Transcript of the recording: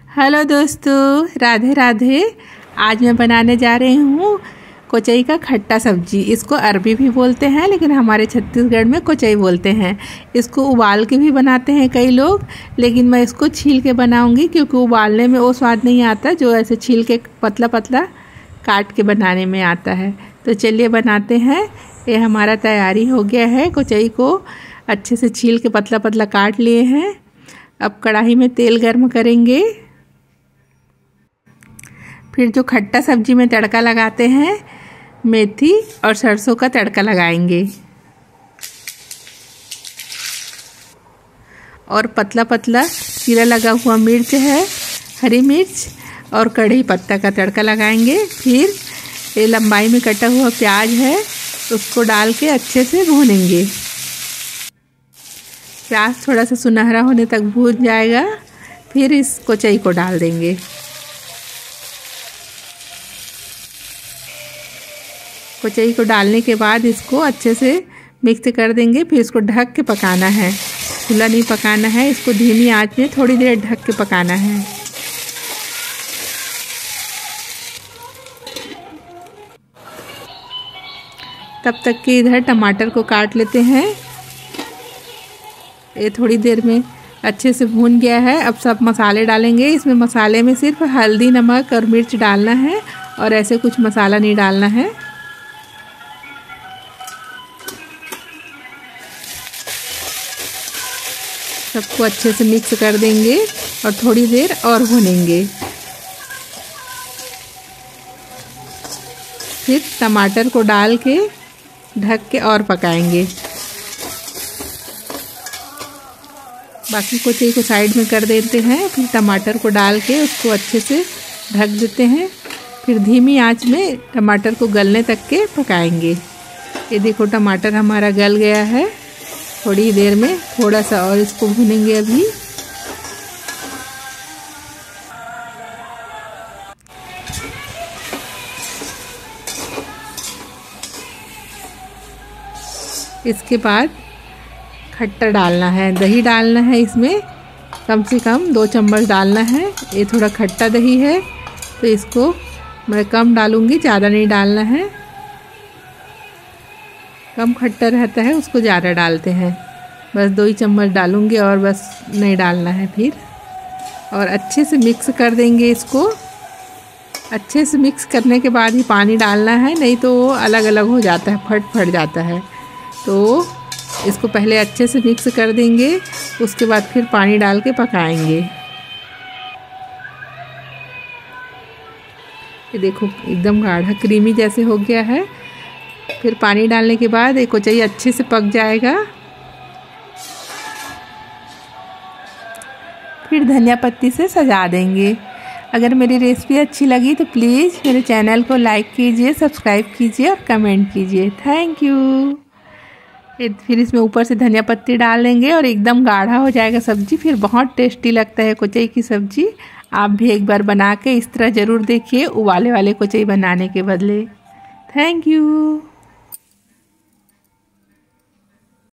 Hello दोस्तों, राधे राधे। आज मैं बनाने जा रही हूँ कोचई का खट्टा सब्जी। इसको अरबी भी बोलते हैं, लेकिन हमारे छत्तीसगढ़ में कोचई बोलते हैं। इसको उबाल के भी बनाते हैं कई लोग, लेकिन मैं इसको छील के बनाऊंगी क्योंकि उबालने में वो स्वाद नहीं आता जो ऐसे छील के पतला पतला काट के बनाने में आता है। तो चलिए बनाते हैं। ये हमारा तैयारी हो गया है। कोचई को अच्छे से छील के पतला पतला काट लिए हैं। अब कढ़ाई में तेल गर्म करेंगे। फिर जो खट्टा सब्जी में तड़का लगाते हैं, मेथी और सरसों का तड़का लगाएंगे और पतला पतला चीरा लगा हुआ मिर्च है, हरी मिर्च और कढ़ी पत्ता का तड़का लगाएंगे। फिर ये लंबाई में कटा हुआ प्याज है, उसको डाल के अच्छे से भूनेंगे। प्याज थोड़ा सा सुनहरा होने तक भून जाएगा। फिर इस कोचई को डाल देंगे। कोचई को डालने के बाद इसको अच्छे से मिक्स कर देंगे। फिर इसको ढक के पकाना है, खुला नहीं पकाना है। इसको धीमी आंच में थोड़ी देर ढक के पकाना है। तब तक कि इधर टमाटर को काट लेते हैं। ये थोड़ी देर में अच्छे से भून गया है। अब सब मसाले डालेंगे। इसमें मसाले में सिर्फ हल्दी, नमक और मिर्च डालना है और ऐसे कुछ मसाला नहीं डालना है। सबको अच्छे से मिक्स कर देंगे और थोड़ी देर और भूनेंगे। फिर टमाटर को डाल के ढक के और पकाएंगे। बाकी कोचई को साइड में कर देते हैं। फिर टमाटर को डाल के उसको अच्छे से ढक देते हैं। फिर धीमी आंच में टमाटर को गलने तक के पकाएंगे। ये देखो टमाटर हमारा गल गया है। थोड़ी देर में थोड़ा सा और इसको भूनेंगे। अभी इसके बाद खट्टा डालना है, दही डालना है। इसमें कम से कम 2 चम्मच डालना है। ये थोड़ा खट्टा दही है तो इसको मैं कम डालूंगी, ज़्यादा नहीं डालना है। कम खट्टा रहता है उसको ज़्यादा डालते हैं। बस 2 ही चम्मच डालूंगी और बस नहीं डालना है। फिर और अच्छे से मिक्स कर देंगे इसको। अच्छे से मिक्स करने के बाद ही पानी डालना है, नहीं तो वो अलग अलग हो जाता है, फट जाता है। तो इसको पहले अच्छे से मिक्स कर देंगे, उसके बाद फिर पानी डाल के पकाएंगे। ये देखो एकदम गाढ़ा क्रीमी जैसे हो गया है। फिर पानी डालने के बाद ये कोचई अच्छे से पक जाएगा। फिर धनिया पत्ती से सजा देंगे। अगर मेरी रेसिपी अच्छी लगी तो प्लीज़ मेरे चैनल को लाइक कीजिए, सब्सक्राइब कीजिए और कमेंट कीजिए। Thank you. फिर इसमें ऊपर से धनिया पत्ती डाल देंगे और एकदम गाढ़ा हो जाएगा सब्जी। फिर बहुत टेस्टी लगता है कोचई की सब्जी। आप भी एक बार बना के इस तरह ज़रूर देखिए, उबाले वाले कोचई बनाने के बदले। Thank you.